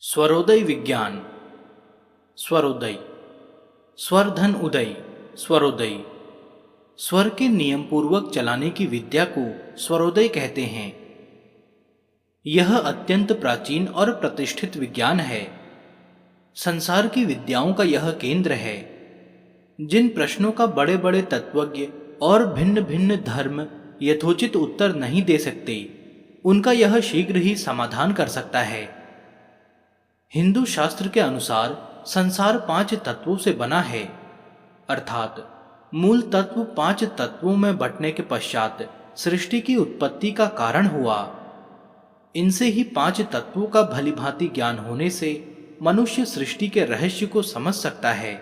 स्वरोदय विज्ञान। स्वरोदय, स्वर धन उदय, स्वरोदय। स्वर के नियम पूर्वक चलाने की विद्या को स्वरोदय कहते हैं। यह अत्यंत प्राचीन और प्रतिष्ठित विज्ञान है। संसार की विद्याओं का यह केंद्र है। जिन प्रश्नों का बड़े बड़े तत्वज्ञ और भिन्न भिन्न धर्म यथोचित उत्तर नहीं दे सकते, उनका यह शीघ्र ही समाधान कर सकता है। हिंदू शास्त्र के अनुसार संसार 5 तत्वों से बना है, अर्थात मूल तत्व 5 तत्वों में बंटने के पश्चात सृष्टि की उत्पत्ति का कारण हुआ। इनसे ही 5 तत्वों का भलीभांति ज्ञान होने से मनुष्य सृष्टि के रहस्य को समझ सकता है।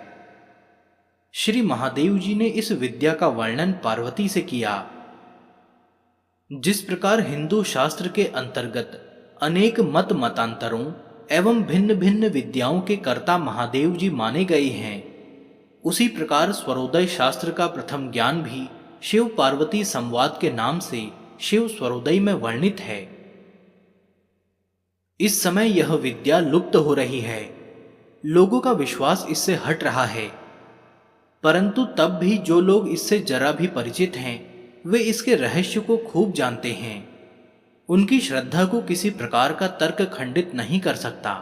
श्री महादेव जी ने इस विद्या का वर्णन पार्वती से किया। जिस प्रकार हिंदू शास्त्र के अंतर्गत अनेक मत मतांतरों एवं भिन्न भिन्न विद्याओं के कर्ता महादेव जी माने गए हैं, उसी प्रकार स्वरोदय शास्त्र का प्रथम ज्ञान भी शिव पार्वती संवाद के नाम से शिव स्वरोदय में वर्णित है। इस समय यह विद्या लुप्त हो रही है। लोगों का विश्वास इससे हट रहा है, परंतु तब भी जो लोग इससे जरा भी परिचित हैं, वे इसके रहस्य को खूब जानते हैं। उनकी श्रद्धा को किसी प्रकार का तर्क खंडित नहीं कर सकता।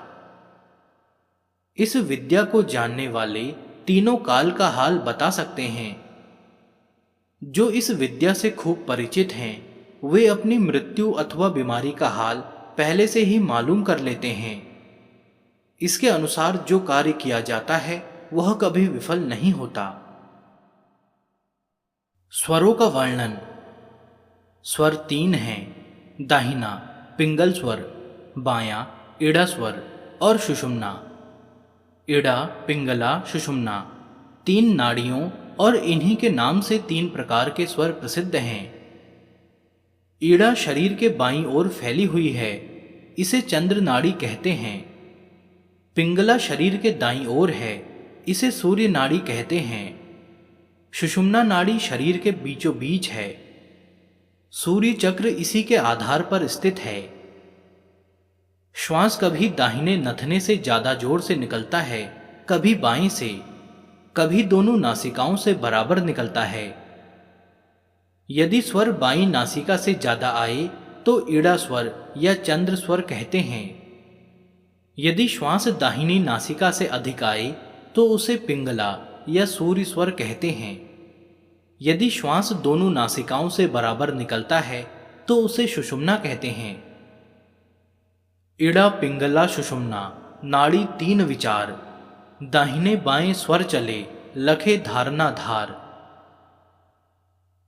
इस विद्या को जानने वाले तीनों काल का हाल बता सकते हैं। जो इस विद्या से खूब परिचित हैं, वे अपनी मृत्यु अथवा बीमारी का हाल पहले से ही मालूम कर लेते हैं। इसके अनुसार जो कार्य किया जाता है वह कभी विफल नहीं होता। स्वरों का वर्णन। स्वर 3 हैं, दाहिना पिंगल स्वर, बायां इड़ा स्वर और सुषुम्ना। इड़ा, पिंगला, सुषुम्ना 3 नाड़ियों और इन्हीं के नाम से 3 प्रकार के स्वर प्रसिद्ध हैं। इड़ा शरीर के बाईं ओर फैली हुई है, इसे चंद्र नाड़ी कहते हैं। पिंगला शरीर के दाईं ओर है, इसे सूर्य नाड़ी कहते हैं। सुषुम्ना नाड़ी शरीर के बीचों बीच है। सूर्य चक्र इसी के आधार पर स्थित है। श्वास कभी दाहिने नथने से ज्यादा जोर से निकलता है, कभी बाएं से, कभी दोनों नासिकाओं से बराबर निकलता है। यदि स्वर बाईं नासिका से ज्यादा आए तो ईड़ा स्वर या चंद्र स्वर कहते हैं। यदि श्वास दाहिनी नासिका से अधिक आए तो उसे पिंगला या सूर्य स्वर कहते हैं। यदि श्वास दोनों नासिकाओं से बराबर निकलता है तो उसे सुषुम्ना कहते हैं। इड़ा, पिंगला, सुषुम्ना नाड़ी 3 विचार। दाहिने बाएं स्वर चले, लखे धारना धार।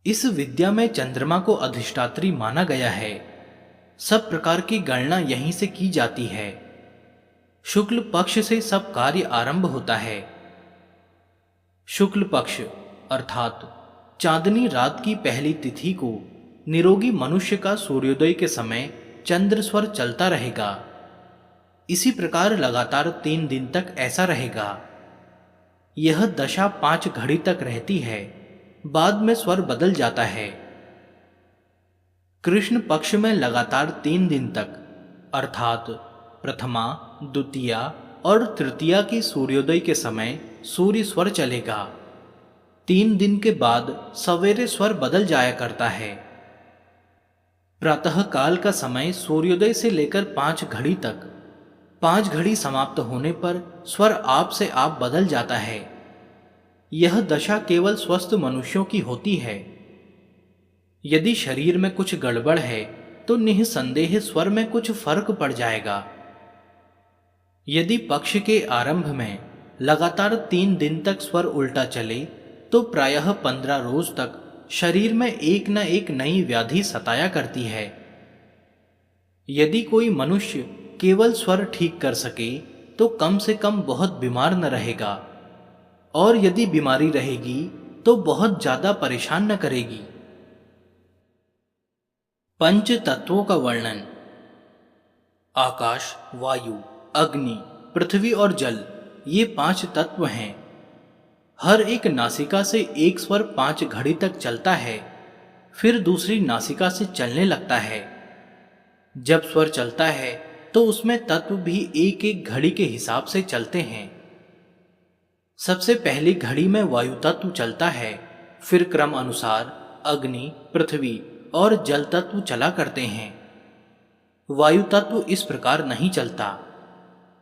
इस विद्या में चंद्रमा को अधिष्ठात्री माना गया है। सब प्रकार की गणना यहीं से की जाती है। शुक्ल पक्ष से सब कार्य आरंभ होता है। शुक्ल पक्ष अर्थात चांदनी रात की पहली तिथि को निरोगी मनुष्य का सूर्योदय के समय चंद्र स्वर चलता रहेगा। इसी प्रकार लगातार 3 दिन तक ऐसा रहेगा। यह दशा 5 घड़ी तक रहती है, बाद में स्वर बदल जाता है। कृष्ण पक्ष में लगातार 3 दिन तक अर्थात प्रथमा, द्वितीया और तृतीया की सूर्योदय के समय सूर्य स्वर चलेगा। 3 दिन के बाद सवेरे स्वर बदल जाया करता है। प्रातः काल का समय सूर्योदय से लेकर 5 घड़ी तक, 5 घड़ी समाप्त होने पर स्वर आप से आप बदल जाता है। यह दशा केवल स्वस्थ मनुष्यों की होती है। यदि शरीर में कुछ गड़बड़ है तो निःसंदेह स्वर में कुछ फर्क पड़ जाएगा। यदि पक्ष के आरंभ में लगातार 3 दिन तक स्वर उल्टा चले तो प्रायः 15 रोज तक शरीर में एक न एक नई व्याधि सताया करती है। यदि कोई मनुष्य केवल स्वर ठीक कर सके तो कम से कम बहुत बीमार न रहेगा, और यदि बीमारी रहेगी तो बहुत ज्यादा परेशान न करेगी। पंच तत्वों का वर्णन। आकाश, वायु, अग्नि, पृथ्वी और जल, ये 5 तत्व हैं। हर एक नासिका से एक स्वर 5 घड़ी तक चलता है, फिर दूसरी नासिका से चलने लगता है। जब स्वर चलता है तो उसमें तत्व भी एक एक घड़ी के हिसाब से चलते हैं। सबसे पहली घड़ी में वायु तत्व चलता है, फिर क्रम अनुसार अग्नि, पृथ्वी और जल तत्व चला करते हैं। वायु तत्व इस प्रकार नहीं चलता।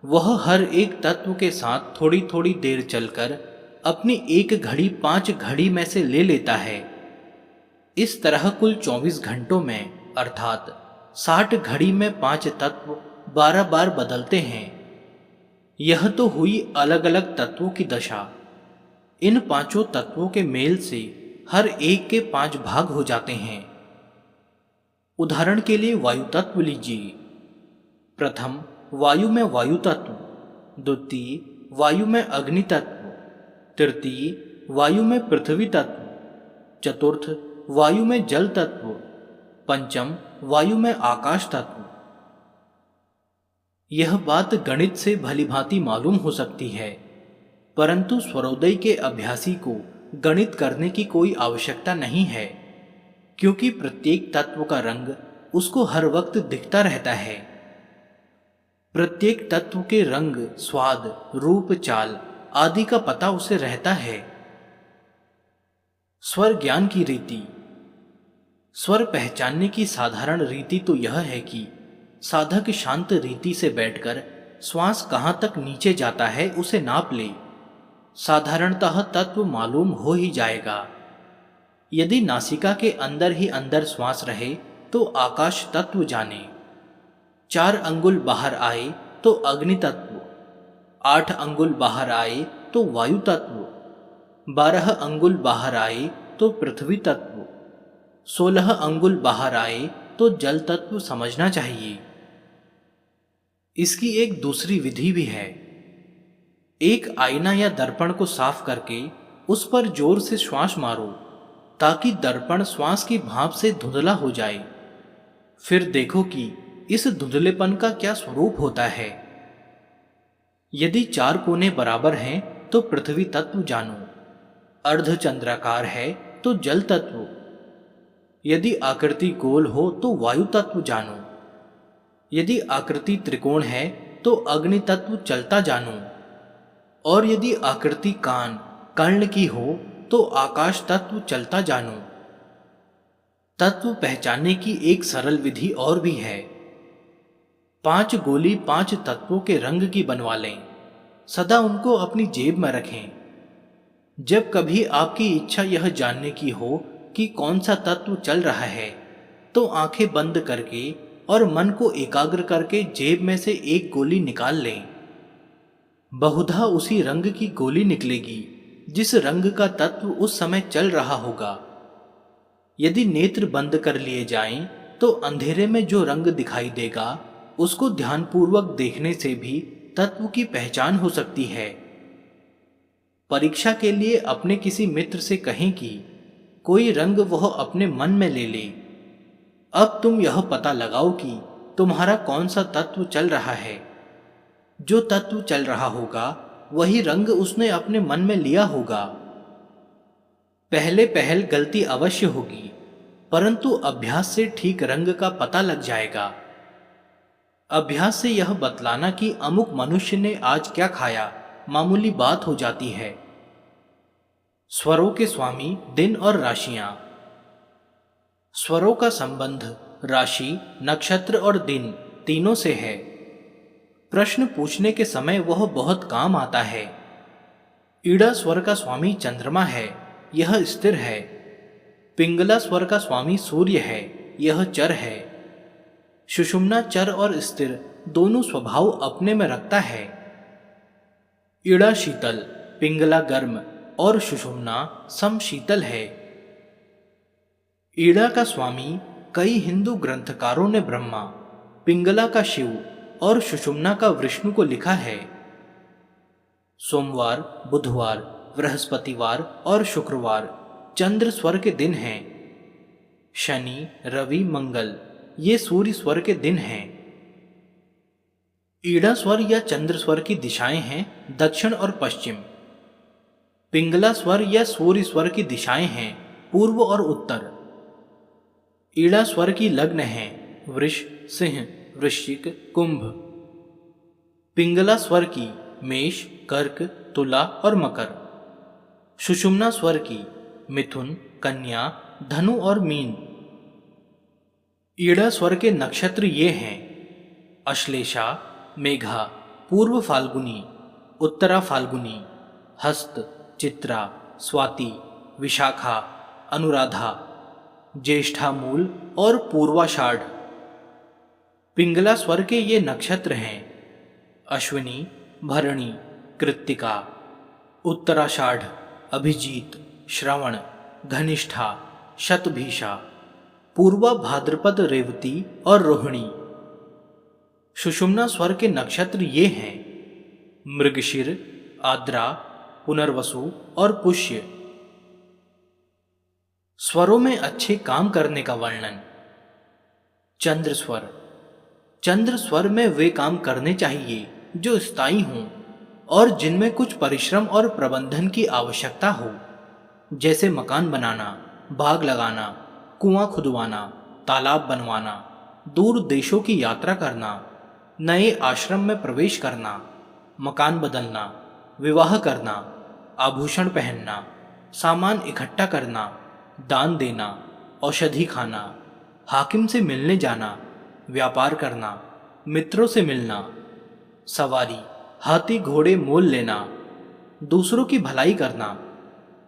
वह हर एक तत्व के साथ थोड़ी थोड़ी देर चलकर अपनी एक घड़ी 5 घड़ी में से ले लेता है। इस तरह कुल 24 घंटों में अर्थात 60 घड़ी में 5 तत्व 12 बार बदलते हैं। यह तो हुई अलग अलग तत्वों की दशा। इन पांचों तत्वों के मेल से हर एक के 5 भाग हो जाते हैं। उदाहरण के लिए वायु तत्व लीजिए। प्रथम वायु में वायु तत्व, द्वितीय वायु में अग्नि तत्व, तृतीय वायु में पृथ्वी तत्व, चतुर्थ वायु में जल तत्व, पंचम वायु में आकाश तत्व। यह बात गणित से भलीभांति मालूम हो सकती है, परंतु स्वरोदय के अभ्यासी को गणित करने की कोई आवश्यकता नहीं है, क्योंकि प्रत्येक तत्व का रंग उसको हर वक्त दिखता रहता है। प्रत्येक तत्व के रंग, स्वाद, रूप, चाल आदि का पता उसे रहता है। स्वर ज्ञान की रीति। स्वर पहचानने की साधारण रीति तो यह है कि साधक शांत रीति से बैठकर श्वास कहाँ तक नीचे जाता है उसे नाप ले। साधारणतः तत्व मालूम हो ही जाएगा। यदि नासिका के अंदर ही अंदर श्वास रहे तो आकाश तत्व जाने। 4 अंगुल बाहर आए तो अग्नि तत्व, 8 अंगुल बाहर आए तो वायु तत्व, 12 अंगुल बाहर आए तो पृथ्वी तत्व, 16 अंगुल बाहर आए तो जल तत्व समझना चाहिए। इसकी एक दूसरी विधि भी है। एक आईना या दर्पण को साफ करके उस पर जोर से श्वास मारो ताकि दर्पण श्वास की भाप से धुंधला हो जाए। फिर देखो कि इस धुंधलेपन का क्या स्वरूप होता है। यदि 4 कोने बराबर हैं तो पृथ्वी तत्व जानो, अर्धचंद्राकार है तो जल तत्व, यदि आकृति गोल हो तो वायु तत्व जानो, यदि आकृति त्रिकोण है तो अग्नि तत्व चलता जानो, और यदि आकृति कान, कर्ण की हो तो आकाश तत्व चलता जानो। तत्व पहचानने की एक सरल विधि और भी है। 5 गोली 5 तत्वों के रंग की बनवा लें, सदा उनको अपनी जेब में रखें। जब कभी आपकी इच्छा यह जानने की हो कि कौन सा तत्व चल रहा है, तो आंखें बंद करके और मन को एकाग्र करके जेब में से एक गोली निकाल लें। बहुधा उसी रंग की गोली निकलेगी जिस रंग का तत्व उस समय चल रहा होगा। यदि नेत्र बंद कर लिए जाएं, तो अंधेरे में जो रंग दिखाई देगा उसको ध्यानपूर्वक देखने से भी तत्व की पहचान हो सकती है। परीक्षा के लिए अपने किसी मित्र से कहें कि कोई रंग वह अपने मन में ले ले। अब तुम यह पता लगाओ कि तुम्हारा कौन सा तत्व चल रहा है। जो तत्व चल रहा होगा वही रंग उसने अपने मन में लिया होगा। पहले पहल गलती अवश्य होगी, परंतु अभ्यास से ठीक रंग का पता लग जाएगा। अभ्यास से यह बतलाना कि अमुक मनुष्य ने आज क्या खाया मामूली बात हो जाती है। स्वरों के स्वामी दिन और राशियां। स्वरों का संबंध राशि, नक्षत्र और दिन तीनों से है। प्रश्न पूछने के समय वह बहुत काम आता है। ईड़ा स्वर का स्वामी चंद्रमा है, यह स्थिर है। पिंगला स्वर का स्वामी सूर्य है, यह चर है। सुषुम्ना चर और स्थिर दोनों स्वभाव अपने में रखता है। ईड़ा शीतल, पिंगला गर्म और सुषुम्ना समशीतल है। ईड़ा का स्वामी कई हिंदू ग्रंथकारों ने ब्रह्मा, पिंगला का शिव और सुषुम्ना का विष्णु को लिखा है। सोमवार, बुधवार, बृहस्पतिवार और शुक्रवार चंद्र स्वर के दिन हैं। शनि, रवि, मंगल ये सूर्य स्वर के दिन हैं। ईड़ा स्वर या चंद्र स्वर की दिशाएं हैं दक्षिण और पश्चिम। पिंगला स्वर या सूर्य स्वर की दिशाएं हैं पूर्व और उत्तर। ईड़ा स्वर की लग्न हैं वृष, सिंह, वृश्चिक, कुंभ। पिंगला स्वर की मेष, कर्क, तुला और मकर। सुषुम्ना स्वर की मिथुन, कन्या, धनु और मीन। ईड़ा स्वर के नक्षत्र ये हैं: अश्लेषा, मेघा, पूर्व फाल्गुनी, उत्तरा फाल्गुनी, हस्त, चित्रा, स्वाति, विशाखा, अनुराधा, ज्येष्ठा मूल और पूर्वाषाढ़। पिंगला स्वर के ये नक्षत्र हैं: अश्विनी, भरणी, कृत्तिका, उत्तराषाढ़, अभिजीत, श्रवण, घनिष्ठा, शतभिषा, पूर्वा भाद्रपद, रेवती और रोहिणी। सुषुम्ना स्वर के नक्षत्र ये हैं: मृगशिर, आद्रा, पुनर्वसु और पुष्य। स्वरों में अच्छे काम करने का वर्णन। चंद्र स्वर। चंद्र स्वर में वे काम करने चाहिए जो स्थायी हों और जिनमें कुछ परिश्रम और प्रबंधन की आवश्यकता हो, जैसे मकान बनाना, बाग लगाना, कुआं खुदवाना, तालाब बनवाना, दूर देशों की यात्रा करना, नए आश्रम में प्रवेश करना, मकान बदलना, विवाह करना, आभूषण पहनना, सामान इकट्ठा करना, दान देना, औषधि खाना, हाकिम से मिलने जाना, व्यापार करना, मित्रों से मिलना, सवारी, हाथी घोड़े मोल लेना, दूसरों की भलाई करना,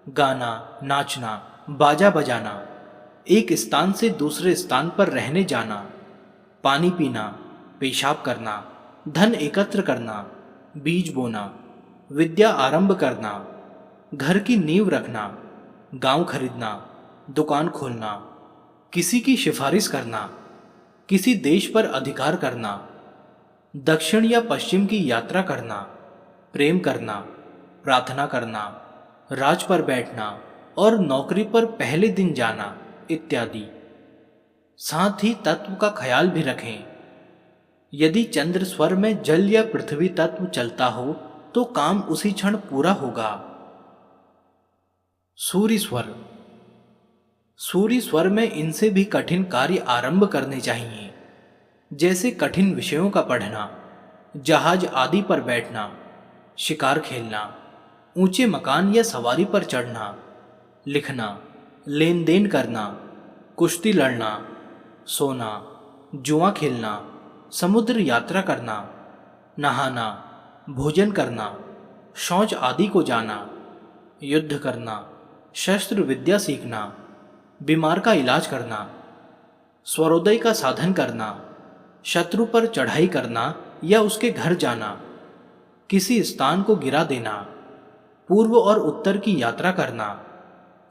गाना, नाचना, बाजा बजाना, एक स्थान से दूसरे स्थान पर रहने जाना, पानी पीना, पेशाब करना, धन एकत्र करना, बीज बोना, विद्या आरंभ करना, घर की नींव रखना, गांव खरीदना, दुकान खोलना, किसी की सिफारिश करना, किसी देश पर अधिकार करना, दक्षिण या पश्चिम की यात्रा करना, प्रेम करना, प्रार्थना करना, राज पर बैठना और नौकरी पर पहले दिन जाना इत्यादि। साथ ही तत्व का ख्याल भी रखें। यदि चंद्र स्वर में जल या पृथ्वी तत्व चलता हो तो काम उसी क्षण पूरा होगा। सूर्य स्वर। सूर्य स्वर में इनसे भी कठिन कार्य आरंभ करने चाहिए, जैसे कठिन विषयों का पढ़ना, जहाज आदि पर बैठना, शिकार खेलना, ऊंचे मकान या सवारी पर चढ़ना, लिखना, लेन देन करना, कुश्ती लड़ना, सोना, जुआ खेलना, समुद्र यात्रा करना, नहाना, भोजन करना, शौच आदि को जाना, युद्ध करना, शस्त्र विद्या सीखना, बीमार का इलाज करना, स्वरोदय का साधन करना, शत्रु पर चढ़ाई करना या उसके घर जाना, किसी स्थान को गिरा देना, पूर्व और उत्तर की यात्रा करना,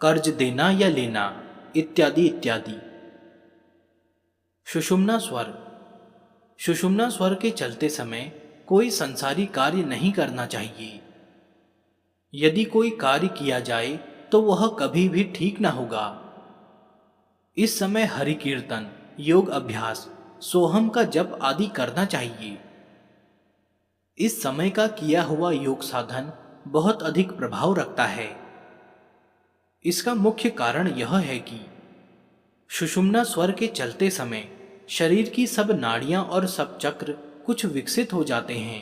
कर्ज देना या लेना इत्यादि इत्यादि। सुषुम्ना स्वर। सुषुम्ना स्वर के चलते समय कोई संसारी कार्य नहीं करना चाहिए। यदि कोई कार्य किया जाए तो वह कभी भी ठीक न होगा। इस समय हरि कीर्तन, योग अभ्यास, सोहम का जप आदि करना चाहिए। इस समय का किया हुआ योग साधन बहुत अधिक प्रभाव रखता है। इसका मुख्य कारण यह है कि सुषुम्ना स्वर के चलते समय शरीर की सब नाड़ियां और सब चक्र कुछ विकसित हो जाते हैं।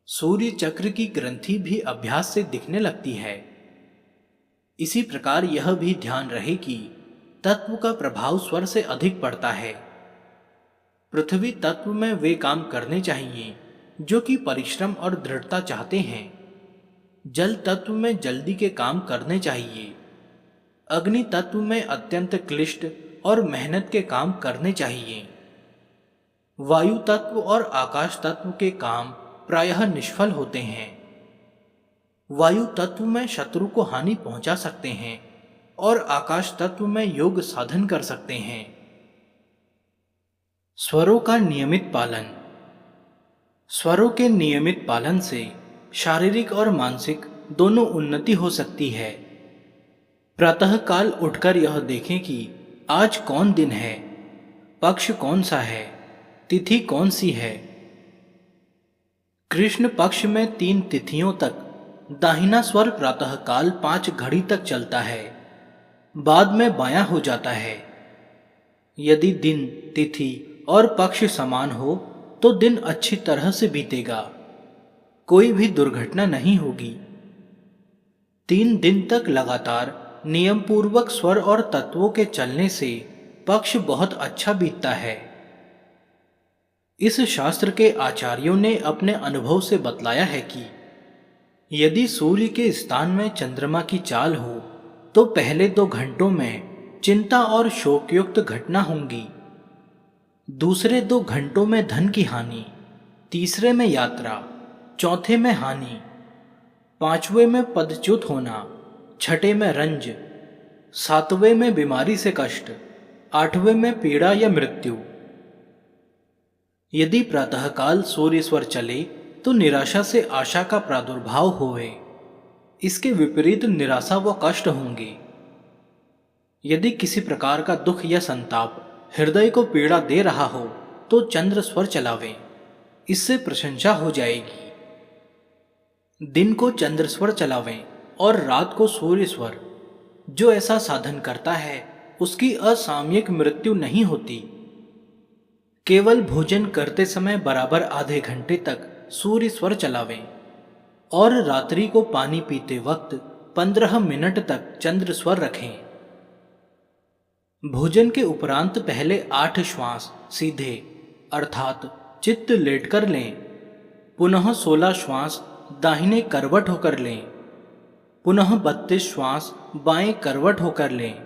सूर्य चक्र की ग्रंथि भी अभ्यास से दिखने लगती है। इसी प्रकार यह भी ध्यान रहे कि तत्व का प्रभाव स्वर से अधिक पड़ता है। पृथ्वी तत्व में वे काम करने चाहिए जो कि परिश्रम और दृढ़ता चाहते हैं। जल तत्व में जल्दी के काम करने चाहिए। अग्नि तत्व में अत्यंत क्लिष्ट और मेहनत के काम करने चाहिए। वायु तत्व और आकाश तत्व के काम प्रायः निष्फल होते हैं। वायु तत्व में शत्रु को हानि पहुंचा सकते हैं और आकाश तत्व में योग साधन कर सकते हैं। स्वरों का नियमित पालन। स्वरों के नियमित पालन से शारीरिक और मानसिक दोनों उन्नति हो सकती है। प्रातःकाल उठकर यह देखें कि आज कौन दिन है, पक्ष कौन सा है, तिथि कौन सी है। कृष्ण पक्ष में 3 तिथियों तक दाहिना स्वर प्रातःकाल 5 घड़ी तक चलता है, बाद में बायां हो जाता है। यदि दिन, तिथि और पक्ष समान हो तो दिन अच्छी तरह से बीतेगा, कोई भी दुर्घटना नहीं होगी। 3 दिन तक लगातार नियम पूर्वक स्वर और तत्वों के चलने से पक्ष बहुत अच्छा बीतता है। इस शास्त्र के आचार्यों ने अपने अनुभव से बतलाया है कि यदि सूर्य के स्थान में चंद्रमा की चाल हो तो पहले 2 घंटों में चिंता और शोकयुक्त घटना होंगी, दूसरे 2 घंटों में धन की हानि, तीसरे में यात्रा, चौथे में हानि, 5वें में पदच्युत होना, 6ठे में रंज, 7वें में बीमारी से कष्ट, 8वें में पीड़ा या मृत्यु। यदि प्रातःकाल सूर्य स्वर चले तो निराशा से आशा का प्रादुर्भाव होवे, इसके विपरीत निराशा व कष्ट होंगे। यदि किसी प्रकार का दुख या संताप हृदय को पीड़ा दे रहा हो तो चंद्र स्वर चलावें, इससे प्रशंसा हो जाएगी। दिन को चंद्र स्वर चलावें और रात को सूर्य स्वर। जो ऐसा साधन करता है उसकी असामयिक मृत्यु नहीं होती। केवल भोजन करते समय बराबर आधे घंटे तक सूर्य स्वर चलावें और रात्रि को पानी पीते वक्त 15 मिनट तक चंद्र स्वर रखें। भोजन के उपरांत पहले 8 श्वास सीधे अर्थात चित्त लेटकर लें, पुनः 16 श्वास दाहिने करवट होकर लें, पुनः 32 श्वास बाएं करवट होकर लें।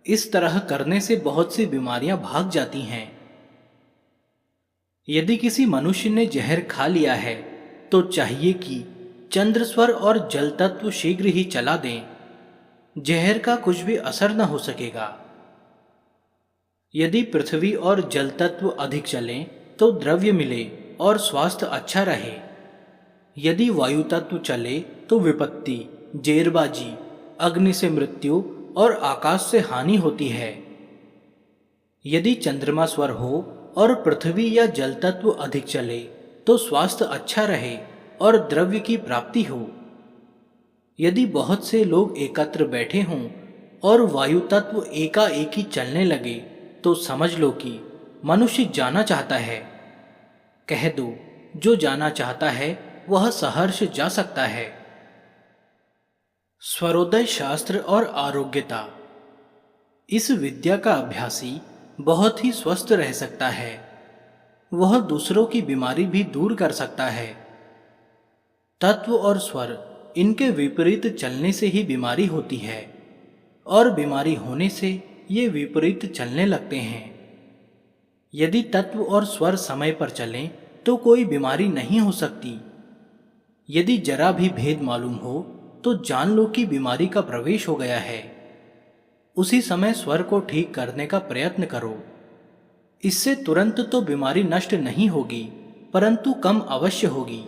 इस तरह करने से बहुत सी बीमारियां भाग जाती हैं। यदि किसी मनुष्य ने जहर खा लिया है तो चाहिए कि चंद्रस्वर और जल तत्व शीघ्र ही चला दें, जहर का कुछ भी असर न हो सकेगा। यदि पृथ्वी और जल तत्व अधिक चलें तो द्रव्य मिले और स्वास्थ्य अच्छा रहे। यदि वायु तत्व चले तो विपत्ति, जेरबाजी, अग्नि से मृत्यु और आकाश से हानि होती है। यदि चंद्रमा स्वर हो और पृथ्वी या जल तत्व अधिक चले तो स्वास्थ्य अच्छा रहे और द्रव्य की प्राप्ति हो। यदि बहुत से लोग एकत्र बैठे हों और वायु तत्व एकाएकी चलने लगे तो समझ लो कि मनुष्य जाना चाहता है। कह दो, जो जाना चाहता है वह सहर्ष जा सकता है। स्वरोदय शास्त्र और आरोग्यता। इस विद्या का अभ्यासी बहुत ही स्वस्थ रह सकता है। वह दूसरों की बीमारी भी दूर कर सकता है। तत्व और स्वर इनके विपरीत चलने से ही बीमारी होती है और बीमारी होने से ये विपरीत चलने लगते हैं। यदि तत्व और स्वर समय पर चलें तो कोई बीमारी नहीं हो सकती। यदि जरा भी भेद मालूम हो तो जान लो कि बीमारी का प्रवेश हो गया है। उसी समय स्वर को ठीक करने का प्रयत्न करो। इससे तुरंत तो बीमारी नष्ट नहीं होगी परंतु कम अवश्य होगी।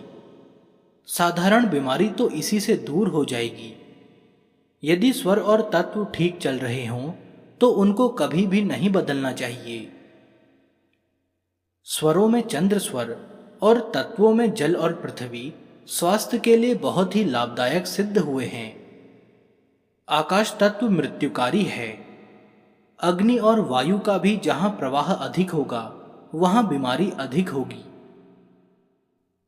साधारण बीमारी तो इसी से दूर हो जाएगी। यदि स्वर और तत्व ठीक चल रहे हों तो उनको कभी भी नहीं बदलना चाहिए। स्वरों में चंद्र स्वर और तत्वों में जल और पृथ्वी स्वास्थ्य के लिए बहुत ही लाभदायक सिद्ध हुए हैं। आकाश तत्व मृत्युकारी है। अग्नि और वायु का भी जहां प्रवाह अधिक होगा वहां बीमारी अधिक होगी।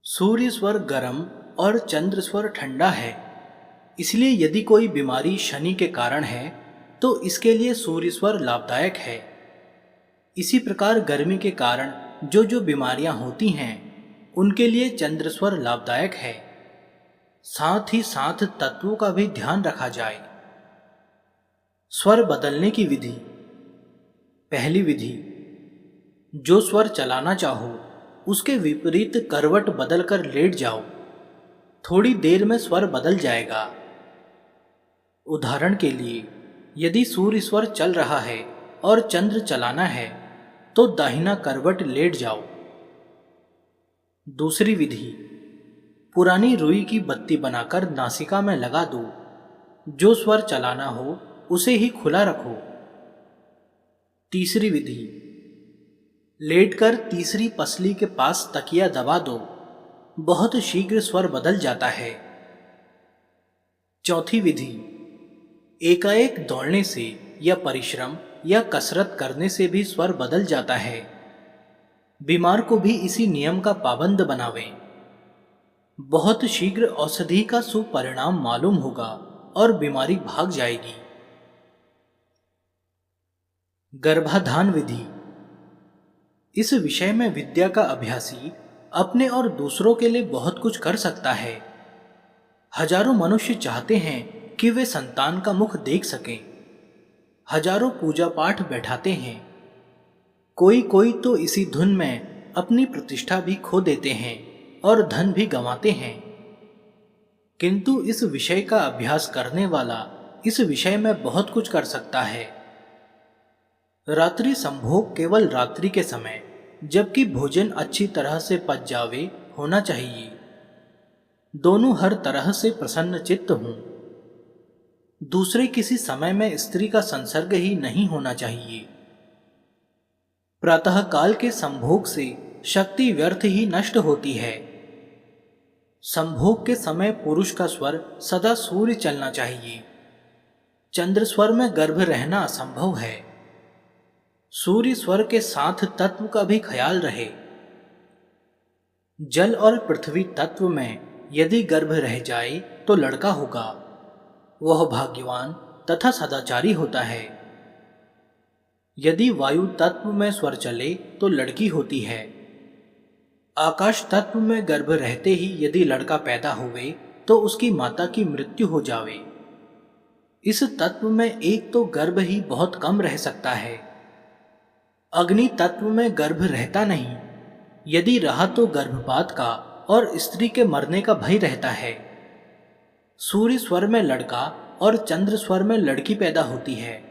सूर्य स्वर गर्म और चंद्र स्वर ठंडा है, इसलिए यदि कोई बीमारी शनि के कारण है तो इसके लिए सूर्य स्वर लाभदायक है। इसी प्रकार गर्मी के कारण जो जो बीमारियां होती हैं उनके लिए चंद्र स्वर लाभदायक है। साथ ही साथ तत्वों का भी ध्यान रखा जाए। स्वर बदलने की विधि। पहली विधि, जो स्वर चलाना चाहो उसके विपरीत करवट बदलकर लेट जाओ, थोड़ी देर में स्वर बदल जाएगा। उदाहरण के लिए, यदि सूर्य स्वर चल रहा है और चंद्र चलाना है तो दाहिना करवट लेट जाओ। दूसरी विधि, पुरानी रुई की बत्ती बनाकर नासिका में लगा दो, जो स्वर चलाना हो उसे ही खुला रखो। तीसरी विधि, लेटकर तीसरी पसली के पास तकिया दबा दो, बहुत शीघ्र स्वर बदल जाता है। चौथी विधि, एकाएक दौड़ने से या परिश्रम या कसरत करने से भी स्वर बदल जाता है। बीमार को भी इसी नियम का पाबंद बनावें। बहुत शीघ्र औषधि का सुपरिणाम मालूम होगा और बीमारी भाग जाएगी। गर्भाधान विधि। इस विषय में विद्या का अभ्यासी अपने और दूसरों के लिए बहुत कुछ कर सकता है। हजारों मनुष्य चाहते हैं कि वे संतान का मुख देख सकें। हजारों पूजा पाठ बैठाते हैं। कोई कोई तो इसी धुन में अपनी प्रतिष्ठा भी खो देते हैं और धन भी गंवाते हैं। किंतु इस विषय का अभ्यास करने वाला इस विषय में बहुत कुछ कर सकता है। रात्रि संभोग केवल रात्रि के समय, जबकि भोजन अच्छी तरह से पच जावे, होना चाहिए। दोनों हर तरह से प्रसन्न चित्त हों। दूसरे किसी समय में स्त्री का संसर्ग ही नहीं होना चाहिए। प्रातःकाल के संभोग से शक्ति व्यर्थ ही नष्ट होती है। संभोग के समय पुरुष का स्वर सदा सूर्य चलना चाहिए। चंद्र स्वर में गर्भ रहना असंभव है। सूर्य स्वर के साथ तत्व का भी ख्याल रहे। जल और पृथ्वी तत्व में यदि गर्भ रह जाए तो लड़का होगा। वह भाग्यवान तथा सदाचारी होता है। यदि वायु तत्व में स्वर चले तो लड़की होती है। आकाश तत्व में गर्भ रहते ही यदि लड़का पैदा हुए तो उसकी माता की मृत्यु हो जावे। इस तत्व में एक तो गर्भ ही बहुत कम रह सकता है। अग्नि तत्व में गर्भ रहता नहीं। यदि रहा तो गर्भपात का और स्त्री के मरने का भय रहता है। सूर्य स्वर में लड़का और चंद्र स्वर में लड़की पैदा होती है।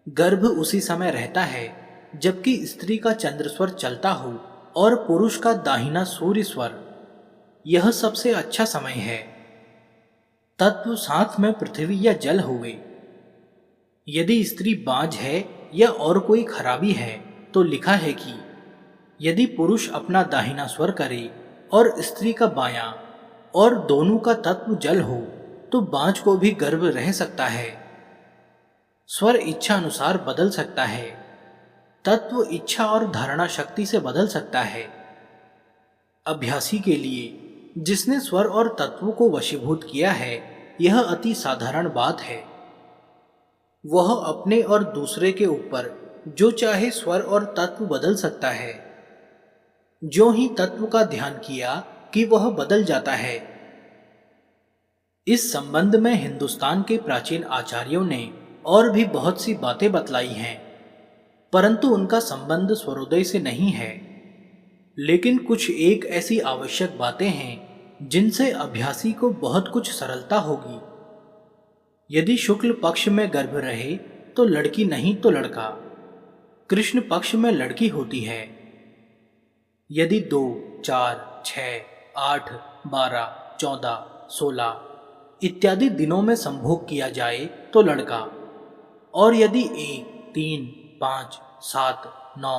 गर्भ उसी समय रहता है जबकि स्त्री का चंद्र स्वर चलता हो और पुरुष का दाहिना सूर्य स्वर। यह सबसे अच्छा समय है। तत्व साथ में पृथ्वी या जल हुए। यदि स्त्री बांझ है या और कोई खराबी है तो लिखा है कि यदि पुरुष अपना दाहिना स्वर करे और स्त्री का बायां और दोनों का तत्व जल हो तो बांझ को भी गर्भ रह सकता है। स्वर इच्छा अनुसार बदल सकता है। तत्व इच्छा और धारणा शक्ति से बदल सकता है। अभ्यासी के लिए जिसने स्वर और तत्वों को वशीभूत किया है, यह अति साधारण बात है। वह अपने और दूसरे के ऊपर जो चाहे स्वर और तत्व बदल सकता है। जो ही तत्व का ध्यान किया कि वह बदल जाता है। इस संबंध में हिंदुस्तान के प्राचीन आचार्यों ने और भी बहुत सी बातें बतलाई हैं, परंतु उनका संबंध स्वरोदय से नहीं है। लेकिन कुछ एक ऐसी आवश्यक बातें हैं जिनसे अभ्यासी को बहुत कुछ सरलता होगी। यदि शुक्ल पक्ष में गर्भ रहे तो लड़की नहीं तो लड़का। कृष्ण पक्ष में लड़की होती है। यदि 2, 4, 6, 8, 12, 14, 16 इत्यादि दिनों में संभोग किया जाए तो लड़का, और यदि 1, 3, 5, 7, 9,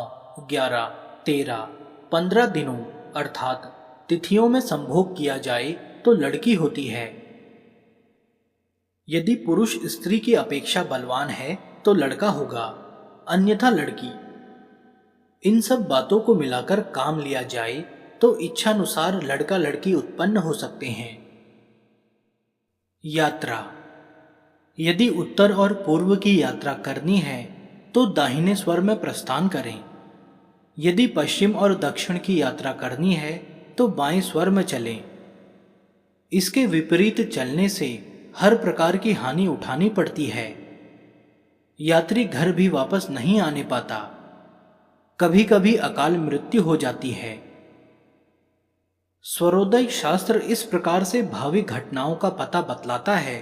11, 13, 15 दिनों अर्थात तिथियों में संभोग किया जाए तो लड़की होती है। यदि पुरुष स्त्री की अपेक्षा बलवान है तो लड़का होगा, अन्यथा लड़की। इन सब बातों को मिलाकर काम लिया जाए तो इच्छानुसार लड़का लड़की उत्पन्न हो सकते हैं। यात्रा। यदि उत्तर और पूर्व की यात्रा करनी है तो दाहिने स्वर में प्रस्थान करें। यदि पश्चिम और दक्षिण की यात्रा करनी है तो बाएं स्वर में चलें। इसके विपरीत चलने से हर प्रकार की हानि उठानी पड़ती है। यात्री घर भी वापस नहीं आने पाता। कभी कभी अकाल मृत्यु हो जाती है। स्वरोदय शास्त्र इस प्रकार से भावी घटनाओं का पता बतलाता है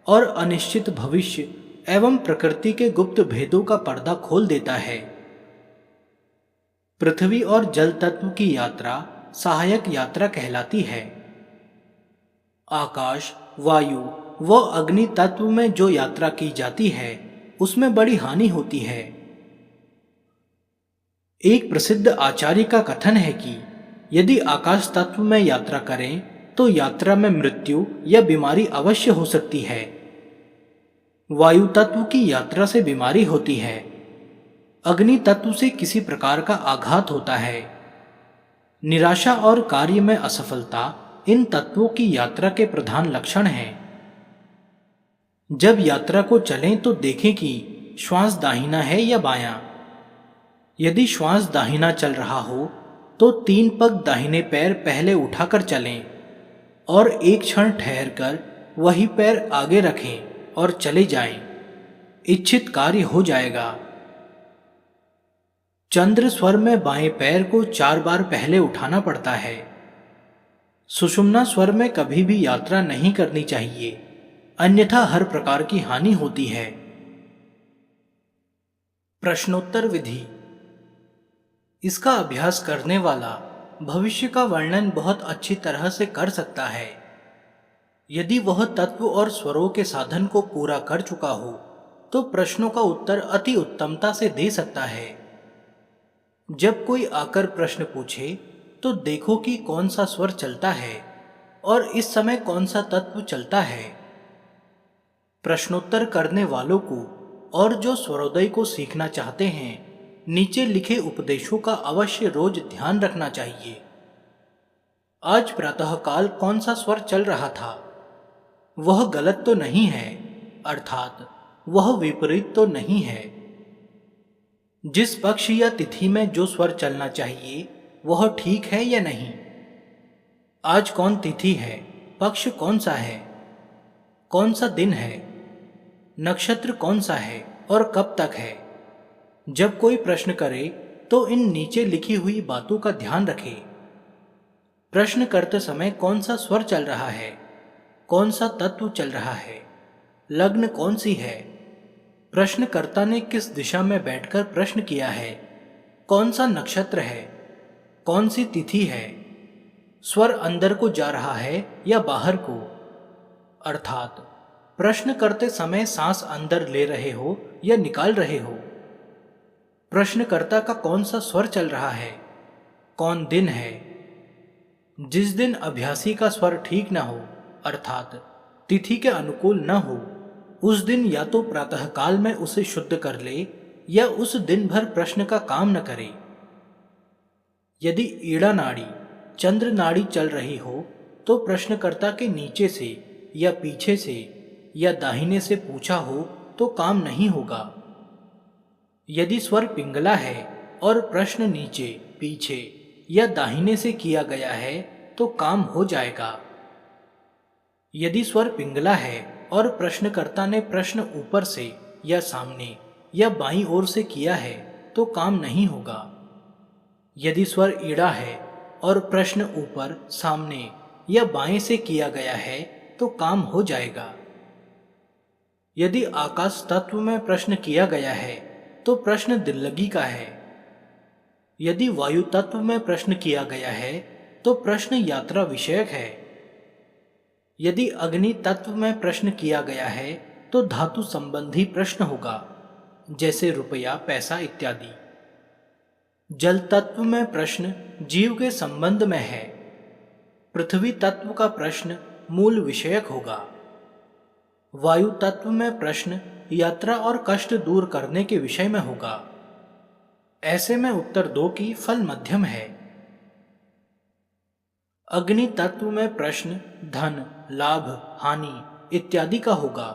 और अनिश्चित भविष्य एवं प्रकृति के गुप्त भेदों का पर्दा खोल देता है। पृथ्वी और जल तत्व की यात्रा सहायक यात्रा कहलाती है। आकाश, वायु व अग्नि तत्व में जो यात्रा की जाती है उसमें बड़ी हानि होती है। एक प्रसिद्ध आचार्य का कथन है कि यदि आकाश तत्व में यात्रा करें तो यात्रा में मृत्यु या बीमारी अवश्य हो सकती है। वायु तत्व की यात्रा से बीमारी होती है। अग्नि तत्व से किसी प्रकार का आघात होता है। निराशा और कार्य में असफलता इन तत्वों की यात्रा के प्रधान लक्षण हैं। जब यात्रा को चलें तो देखें कि श्वास दाहिना है या बायां। यदि श्वास दाहिना चल रहा हो तो 3 पग दाहिने पैर पहले उठाकर चलें और एक क्षण ठहरकर वही पैर आगे रखें और चले जाएं। इच्छित कार्य हो जाएगा। चंद्र स्वर में बाएं पैर को 4 बार पहले उठाना पड़ता है। सुषुम्ना स्वर में कभी भी यात्रा नहीं करनी चाहिए, अन्यथा हर प्रकार की हानि होती है। प्रश्नोत्तर विधि। इसका अभ्यास करने वाला भविष्य का वर्णन बहुत अच्छी तरह से कर सकता है। यदि वह तत्व और स्वरों के साधन को पूरा कर चुका हो तो प्रश्नों का उत्तर अति उत्तमता से दे सकता है। जब कोई आकर प्रश्न पूछे तो देखो कि कौन सा स्वर चलता है और इस समय कौन सा तत्व चलता है। प्रश्नोत्तर करने वालों को और जो स्वरोदय को सीखना चाहते हैं, नीचे लिखे उपदेशों का अवश्य रोज ध्यान रखना चाहिए। आज प्रातःकाल कौन सा स्वर चल रहा था, वह गलत तो नहीं है, अर्थात वह विपरीत तो नहीं है। जिस पक्ष या तिथि में जो स्वर चलना चाहिए वह ठीक है या नहीं। आज कौन तिथि है, पक्ष कौन सा है, कौन सा दिन है, नक्षत्र कौन सा है और कब तक है। जब कोई प्रश्न करे तो इन नीचे लिखी हुई बातों का ध्यान रखें। प्रश्न करते समय कौन सा स्वर चल रहा है, कौन सा तत्व चल रहा है, लग्न कौन सी है, प्रश्नकर्ता ने किस दिशा में बैठकर प्रश्न किया है, कौन सा नक्षत्र है, कौन सी तिथि है, स्वर अंदर को जा रहा है या बाहर को, अर्थात प्रश्न करते समय सांस अंदर ले रहे हो या निकाल रहे हो। प्रश्नकर्ता का कौन सा स्वर चल रहा है, कौन दिन है। जिस दिन अभ्यासी का स्वर ठीक न हो, अर्थात तिथि के अनुकूल न हो, उस दिन या तो प्रातःकाल में उसे शुद्ध कर ले या उस दिन भर प्रश्न का काम न करे। यदि ईड़ा नाड़ी चंद्र नाड़ी चल रही हो तो प्रश्नकर्ता के नीचे से या पीछे से या दाहिने से पूछा हो तो काम नहीं होगा। यदि स्वर पिंगला है और प्रश्न नीचे, पीछे या दाहिने से किया गया है तो काम हो जाएगा। यदि स्वर पिंगला है और प्रश्नकर्ता ने प्रश्न ऊपर से या सामने या बाईं ओर से किया है तो काम नहीं होगा। यदि स्वर ईड़ा है और प्रश्न ऊपर, सामने या बाएं से किया गया है तो काम हो जाएगा। यदि आकाश तत्व में प्रश्न किया गया है तो प्रश्न दिल्लगी का है। यदि वायु तत्व में प्रश्न किया गया है तो प्रश्न यात्रा विषयक है। यदि अग्नि तत्व में प्रश्न किया गया है तो धातु संबंधी प्रश्न होगा, जैसे रुपया, पैसा इत्यादि। जल तत्व में प्रश्न जीव के संबंध में है। पृथ्वी तत्व का प्रश्न मूल विषयक होगा। वायु तत्व में प्रश्न यात्रा और कष्ट दूर करने के विषय में होगा। ऐसे में उत्तर 2 की फल मध्यम है। अग्नि तत्व में प्रश्न धन, लाभ, हानि इत्यादि का होगा।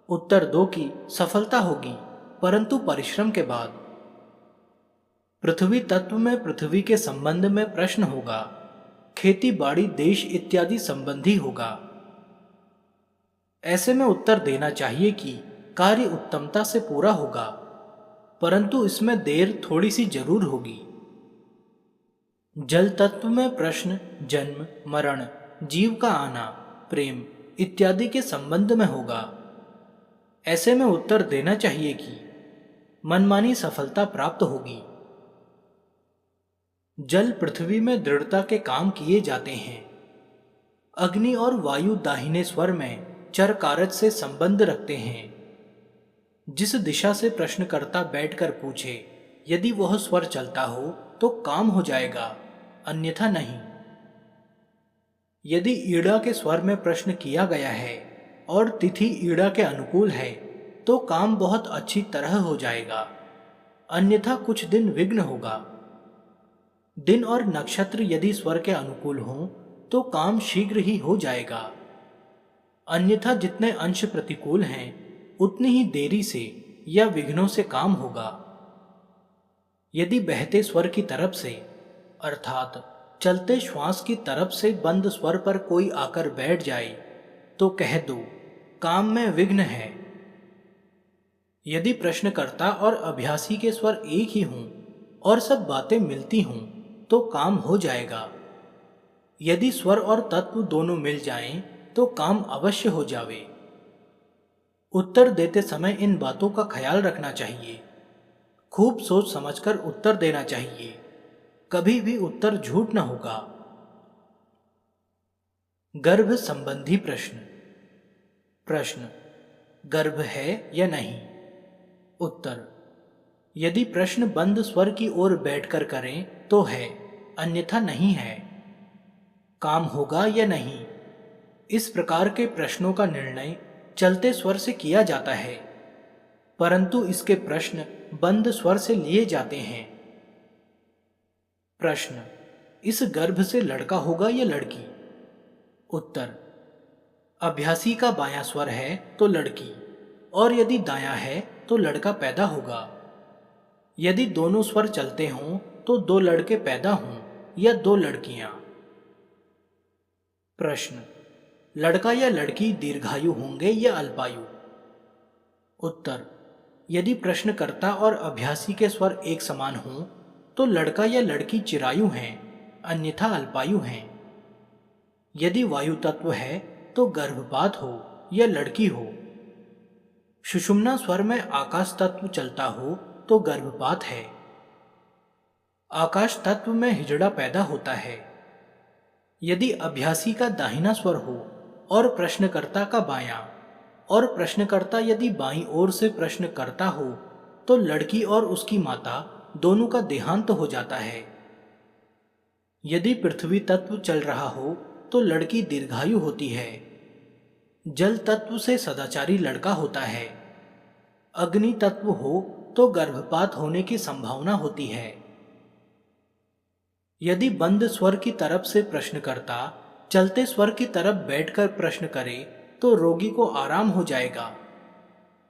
उत्तर 2 की सफलता होगी, परंतु परिश्रम के बाद। पृथ्वी तत्व में पृथ्वी के संबंध में प्रश्न होगा। खेती बाड़ी, देश इत्यादि संबंधी होगा। ऐसे में उत्तर देना चाहिए कि कार्य उत्तमता से पूरा होगा, परंतु इसमें देर थोड़ी सी जरूर होगी। जल तत्व में प्रश्न जन्म, मरण, जीव का आना, प्रेम इत्यादि के संबंध में होगा। ऐसे में उत्तर देना चाहिए कि मनमानी सफलता प्राप्त होगी। जल पृथ्वी में दृढ़ता के काम किए जाते हैं। अग्नि और वायु दाहिने स्वर में चर कारज से संबंध रखते हैं। जिस दिशा से प्रश्नकर्ता बैठकर पूछे, यदि वह स्वर चलता हो तो काम हो जाएगा, अन्यथा नहीं। यदि ईड़ा के स्वर में प्रश्न किया गया है और तिथि ईड़ा के अनुकूल है तो काम बहुत अच्छी तरह हो जाएगा। अन्यथा कुछ दिन विघ्न होगा। दिन और नक्षत्र यदि स्वर के अनुकूल हों तो काम शीघ्र ही हो जाएगा, अन्यथा जितने अंश प्रतिकूल हैं उतनी ही देरी से या विघ्नों से काम होगा। यदि बहते स्वर की तरफ से अर्थात चलते श्वास की तरफ से बंद स्वर पर कोई आकर बैठ जाए तो कह दो काम में विघ्न है। यदि प्रश्नकर्ता और अभ्यासी के स्वर एक ही हों और सब बातें मिलती हों तो काम हो जाएगा। यदि स्वर और तत्व दोनों मिल जाएं तो काम अवश्य हो जावे। उत्तर देते समय इन बातों का ख्याल रखना चाहिए। खूब सोच समझकर उत्तर देना चाहिए, कभी भी उत्तर झूठ न होगा। गर्भ संबंधी प्रश्न। प्रश्न, गर्भ है या नहीं? उत्तर, यदि प्रश्न बंद स्वर की ओर बैठकर करें तो है, अन्यथा नहीं है। काम होगा या नहीं? इस प्रकार के प्रश्नों का निर्णय चलते स्वर से किया जाता है, परंतु इसके प्रश्न बंद स्वर से लिए जाते हैं। प्रश्न, इस गर्भ से लड़का होगा या लड़की? उत्तर, अभ्यासी का बायां स्वर है तो लड़की, और यदि दायां है तो लड़का पैदा होगा। यदि दोनों स्वर चलते हों तो 2 लड़के पैदा हों या 2 लड़कियां। प्रश्न, लड़का या लड़की दीर्घायु होंगे या अल्पायु? उत्तर, यदि प्रश्नकर्ता और अभ्यासी के स्वर एक समान हों तो लड़का या लड़की चिरायु हैं, अन्यथा अल्पायु हैं। यदि वायु तत्व है तो गर्भपात हो या लड़की हो। सुषुम्ना स्वर में आकाश तत्व चलता हो तो गर्भपात है। आकाश तत्व में हिजड़ा पैदा होता है। यदि अभ्यासी का दाहिना स्वर हो और प्रश्नकर्ता का बायां, और प्रश्नकर्ता यदि बाईं ओर से प्रश्न करता हो तो लड़की और उसकी माता दोनों का देहांत हो जाता है। यदि पृथ्वी तत्व चल रहा हो तो लड़की दीर्घायु होती है। जल तत्व से सदाचारी लड़का होता है। अग्नि तत्व हो तो गर्भपात होने की संभावना होती है। यदि बंद स्वर की तरफ से प्रश्नकर्ता चलते स्वर की तरफ बैठकर प्रश्न करे तो रोगी को आराम हो जाएगा।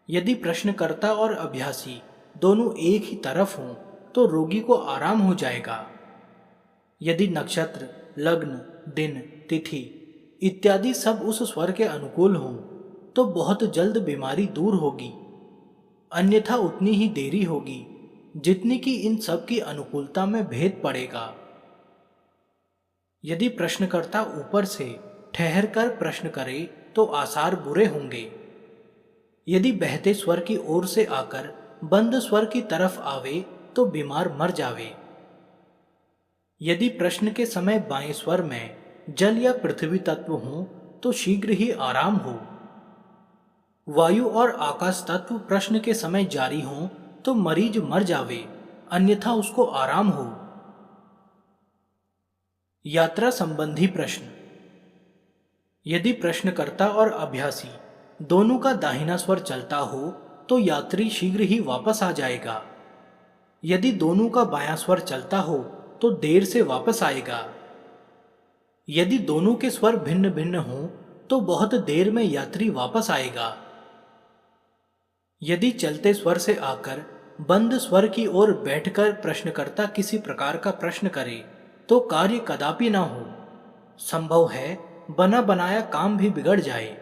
यदि प्रश्नकर्ता और अभ्यासी दोनों एक ही तरफ हों तो रोगी को आराम हो जाएगा। यदि नक्षत्र, लग्न, दिन, तिथि इत्यादि सब उस स्वर के अनुकूल हों तो बहुत जल्द बीमारी दूर होगी, अन्यथा उतनी ही देरी होगी जितनी कि इन सब की अनुकूलता में भेद पड़ेगा। यदि प्रश्नकर्ता ऊपर से ठहर कर प्रश्न करे तो आसार बुरे होंगे। यदि बहते स्वर की ओर से आकर बंद स्वर की तरफ आवे तो बीमार मर जावे। यदि प्रश्न के समय बाएं स्वर में जल या पृथ्वी तत्व हो तो शीघ्र ही आराम हो। वायु और आकाश तत्व प्रश्न के समय जारी हो तो मरीज मर जावे, अन्यथा उसको आराम हो। यात्रा संबंधी प्रश्न। यदि प्रश्नकर्ता और अभ्यासी दोनों का दाहिना स्वर चलता हो तो यात्री शीघ्र ही वापस आ जाएगा। यदि दोनों का बायां स्वर चलता हो तो देर से वापस आएगा। यदि दोनों के स्वर भिन्न भिन्न हों तो बहुत देर में यात्री वापस आएगा। यदि चलते स्वर से आकर बंद स्वर की ओर बैठकर प्रश्नकर्ता किसी प्रकार का प्रश्न करे तो कार्य कदापि न हो। संभव है बना बनाया काम भी बिगड़ जाए।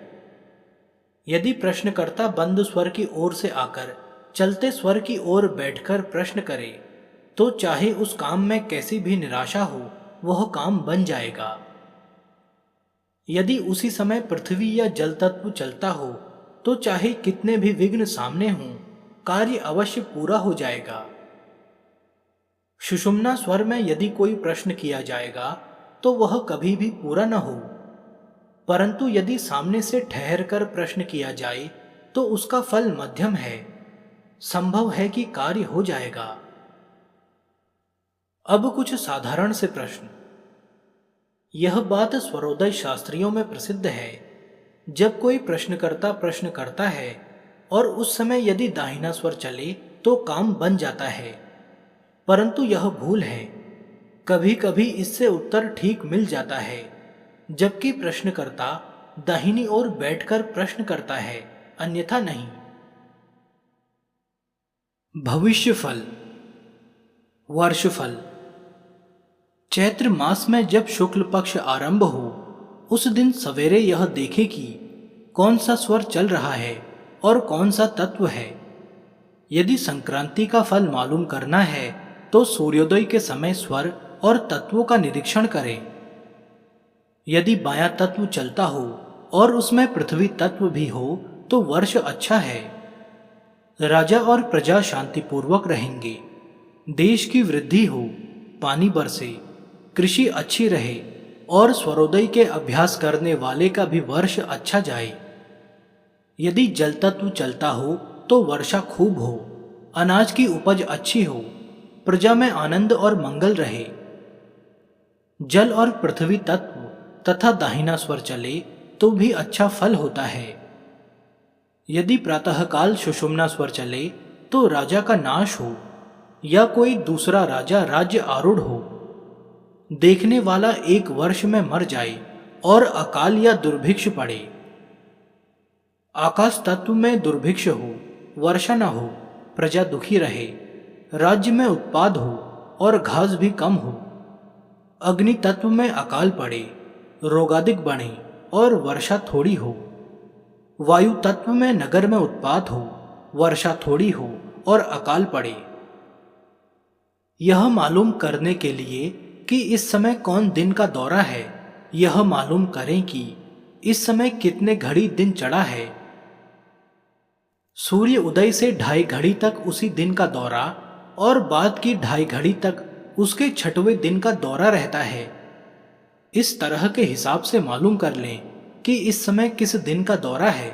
यदि प्रश्नकर्ता बंद स्वर की ओर से आकर चलते स्वर की ओर बैठकर प्रश्न करे तो चाहे उस काम में कैसी भी निराशा हो वह काम बन जाएगा। यदि उसी समय पृथ्वी या जल तत्व चलता हो तो चाहे कितने भी विघ्न सामने हों कार्य अवश्य पूरा हो जाएगा। सुषुम्ना स्वर में यदि कोई प्रश्न किया जाएगा तो वह कभी भी पूरा न हो, परंतु यदि सामने से ठहर कर प्रश्न किया जाए तो उसका फल मध्यम है, संभव है कि कार्य हो जाएगा। अब कुछ साधारण से प्रश्न। यह बात स्वरोदय शास्त्रियों में प्रसिद्ध है। जब कोई प्रश्नकर्ता प्रश्न करता है और उस समय यदि दाहिना स्वर चले तो काम बन जाता है, परंतु यह भूल है। कभी कभी इससे उत्तर ठीक मिल जाता है, जबकि प्रश्नकर्ता दाहिनी ओर बैठकर प्रश्न करता है, अन्यथा नहीं। भविष्यफल। वर्षफल। चैत्र मास में जब शुक्ल पक्ष आरंभ हो, उस दिन सवेरे यह देखे कि कौन सा स्वर चल रहा है और कौन सा तत्व है। यदि संक्रांति का फल मालूम करना है तो सूर्योदय के समय स्वर और तत्वों का निरीक्षण करें। यदि बायां तत्व चलता हो और उसमें पृथ्वी तत्व भी हो तो वर्ष अच्छा है। राजा और प्रजा शांतिपूर्वक रहेंगे, देश की वृद्धि हो, पानी बरसे, कृषि अच्छी रहे और स्वरोदय के अभ्यास करने वाले का भी वर्ष अच्छा जाए। यदि जल तत्व चलता हो तो वर्षा खूब हो, अनाज की उपज अच्छी हो, प्रजा में आनंद और मंगल रहे। जल और पृथ्वी तत्व तथा दाहिना स्वर चले तो भी अच्छा फल होता है। यदि प्रातःकाल सुषुम्ना स्वर चले तो राजा का नाश हो या कोई दूसरा राजा राज्य आरूढ़ हो, देखने वाला एक वर्ष में मर जाए और अकाल या दुर्भिक्ष पड़े। आकाश तत्व में दुर्भिक्ष हो, वर्षा न हो, प्रजा दुखी रहे, राज्य में उत्पाद हो और घास भी कम हो। अग्नि तत्व में अकाल पड़े, रोगादिक बढ़े और वर्षा थोड़ी हो। वायु तत्व में नगर में उत्पात हो, वर्षा थोड़ी हो और अकाल पड़े। यह मालूम करने के लिए कि इस समय कौन दिन का दौरा है, यह मालूम करें कि इस समय कितने घड़ी दिन चढ़ा है। सूर्य उदय से 2.5 घड़ी तक उसी दिन का दौरा और बाद की 2.5 घड़ी तक उसके 6वें दिन का दौरा रहता है। इस तरह के हिसाब से मालूम कर लें कि इस समय किस दिन का दौरा है।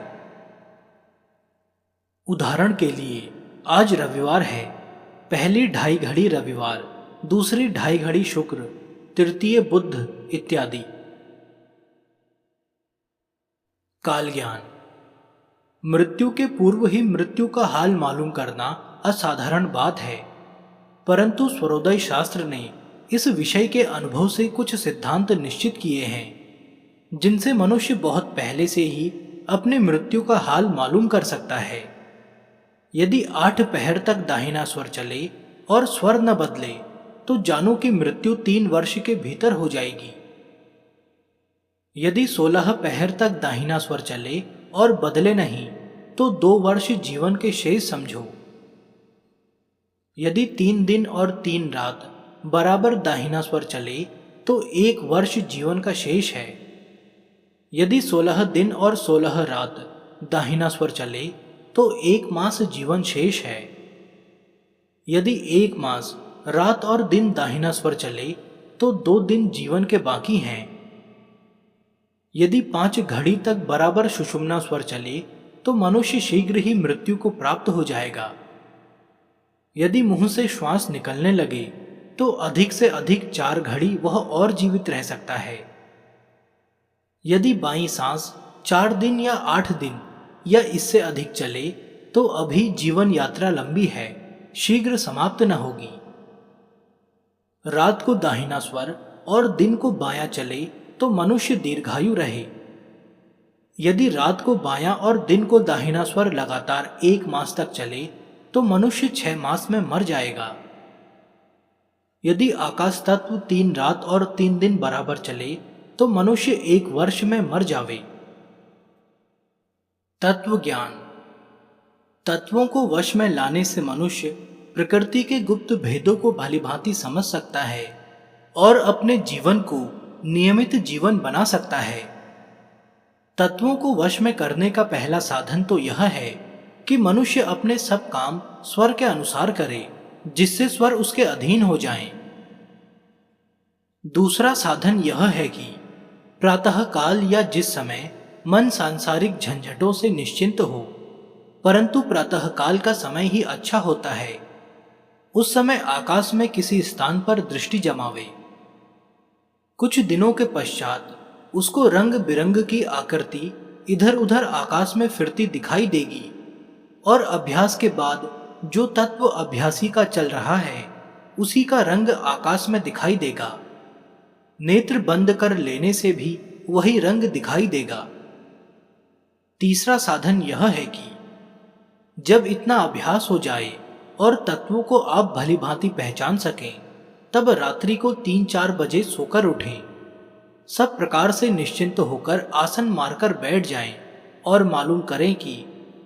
उदाहरण के लिए आज रविवार है, पहली 2.5 घड़ी रविवार, दूसरी 2.5 घड़ी शुक्र, तृतीय बुध इत्यादि। काल ज्ञान। मृत्यु के पूर्व ही मृत्यु का हाल मालूम करना असाधारण बात है, परंतु स्वरोदय शास्त्र ने इस विषय के अनुभव से कुछ सिद्धांत निश्चित किए हैं, जिनसे मनुष्य बहुत पहले से ही अपने मृत्यु का हाल मालूम कर सकता है। यदि 8 पहर तक दाहिना स्वर चले और स्वर न बदले तो जानो कि मृत्यु 3 वर्ष के भीतर हो जाएगी। यदि 16 पहर तक दाहिना स्वर चले और बदले नहीं तो 2 वर्ष जीवन के शेष समझो। यदि 3 दिन और 3 रात बराबर दाहिना स्वर चले तो 1 वर्ष जीवन का शेष है। यदि 16 दिन और 16 रात दाहिना स्वर चले तो 1 मास जीवन शेष है। यदि 1 मास रात और दिन दाहिना स्वर चले तो 2 दिन जीवन के बाकी हैं। यदि 5 घड़ी तक बराबर सुषुम्ना स्वर चले तो मनुष्य शीघ्र ही मृत्यु को प्राप्त हो जाएगा। यदि मुंह से श्वास निकलने लगे तो अधिक से अधिक 4 घड़ी वह और जीवित रह सकता है। यदि बाईं सांस 4 दिन या 8 दिन या इससे अधिक चले तो अभी जीवन यात्रा लंबी है, शीघ्र समाप्त न होगी। रात को दाहिना स्वर और दिन को बायां चले तो मनुष्य दीर्घायु रहे। यदि रात को बायां और दिन को दाहिना स्वर लगातार 1 मास तक चले तो मनुष्य 6 मास में मर जाएगा। यदि आकाश तत्व 3 रात और 3 दिन बराबर चले तो मनुष्य 1 वर्ष में मर जावे। तत्व ज्ञान। तत्वों को वश में लाने से मनुष्य प्रकृति के गुप्त भेदों को भलीभांति समझ सकता है और अपने जीवन को नियमित जीवन बना सकता है। तत्वों को वश में करने का पहला साधन तो यह है कि मनुष्य अपने सब काम स्वर के अनुसार करे, जिससे स्वर उसके अधीन हो जाएं। दूसरा साधन यह है कि प्रातः काल या जिस समय मन सांसारिक झंझटों से निश्चिंत हो, परंतु प्रातः काल का समय ही अच्छा होता है, उस समय आकाश में किसी स्थान पर दृष्टि जमावे। कुछ दिनों के पश्चात उसको रंग बिरंग की आकृति इधर उधर आकाश में फिरती दिखाई देगी और अभ्यास के बाद जो तत्व अभ्यासी का चल रहा है उसी का रंग आकाश में दिखाई देगा। नेत्र बंद कर लेने से भी वही रंग दिखाई देगा। तीसरा साधन यह है कि जब इतना अभ्यास हो जाए और तत्वों को आप भली भांति पहचान सकें, तब रात्रि को 3-4 बजे सोकर उठें। सब प्रकार से निश्चिंत होकर आसन मारकर बैठ जाएं और मालूम करें कि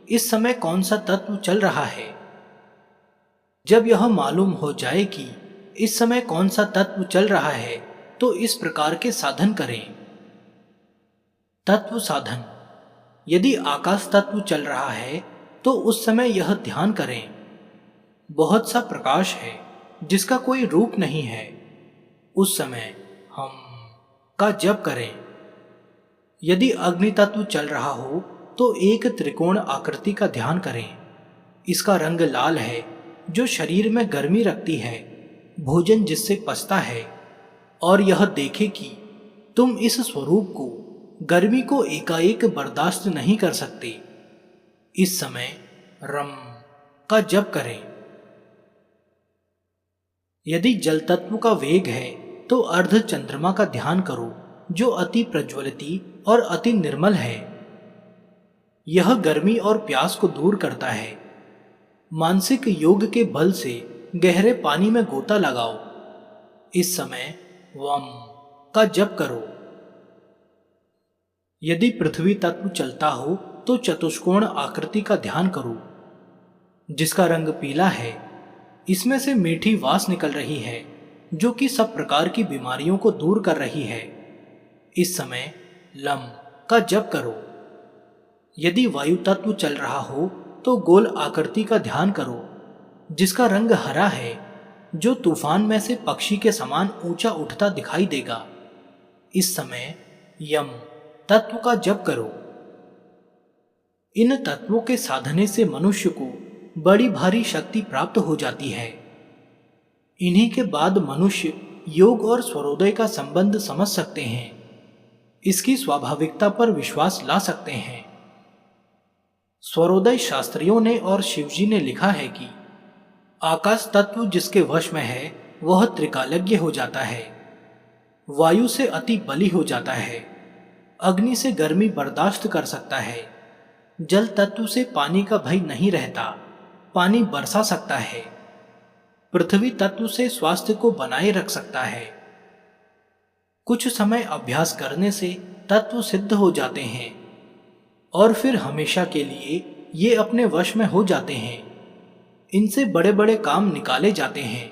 इस समय कौन सा तत्व चल रहा है। जब यह मालूम हो जाए कि इस समय कौन सा तत्व चल रहा है, तो इस प्रकार के साधन करें। तत्व साधन। यदि आकाश तत्व चल रहा है तो उस समय यह ध्यान करें, बहुत सा प्रकाश है जिसका कोई रूप नहीं है। उस समय हम का जप करें। यदि अग्नि तत्व चल रहा हो तो एक त्रिकोण आकृति का ध्यान करें। इसका रंग लाल है, जो शरीर में गर्मी रखती है, भोजन जिससे पचता है, और यह देखे कि तुम इस स्वरूप को, गर्मी को एकाएक बर्दाश्त नहीं कर सकते। इस समय रम का जप करें। यदि जल तत्व का वेग है तो अर्ध चंद्रमा का ध्यान करो, जो अति प्रज्वलित और अति निर्मल है। यह गर्मी और प्यास को दूर करता है। मानसिक योग के बल से गहरे पानी में गोता लगाओ। इस समय वम का जप करो। यदि पृथ्वी तत्व चलता हो तो चतुष्कोण आकृति का ध्यान करो, जिसका रंग पीला है। इसमें से मीठी वास निकल रही है, जो कि सब प्रकार की बीमारियों को दूर कर रही है। इस समय लम का जप करो। यदि वायु तत्व चल रहा हो तो गोल आकृति का ध्यान करो, जिसका रंग हरा है, जो तूफान में से पक्षी के समान ऊंचा उठता दिखाई देगा। इस समय यम तत्व का जप करो। इन तत्वों के साधने से मनुष्य को बड़ी भारी शक्ति प्राप्त हो जाती है। इन्हीं के बाद मनुष्य योग और स्वरोदय का संबंध समझ सकते हैं, इसकी स्वाभाविकता पर विश्वास ला सकते हैं। स्वरोदय शास्त्रियों ने और शिवजी ने लिखा है कि आकाश तत्व जिसके वश में है वह त्रिकालज्ञ हो जाता है, वायु से अति बली हो जाता है, अग्नि से गर्मी बर्दाश्त कर सकता है, जल तत्व से पानी का भय नहीं रहता, पानी बरसा सकता है, पृथ्वी तत्व से स्वास्थ्य को बनाए रख सकता है। कुछ समय अभ्यास करने से तत्व सिद्ध हो जाते हैं और फिर हमेशा के लिए ये अपने वश में हो जाते हैं। इनसे बड़े बड़े काम निकाले जाते हैं।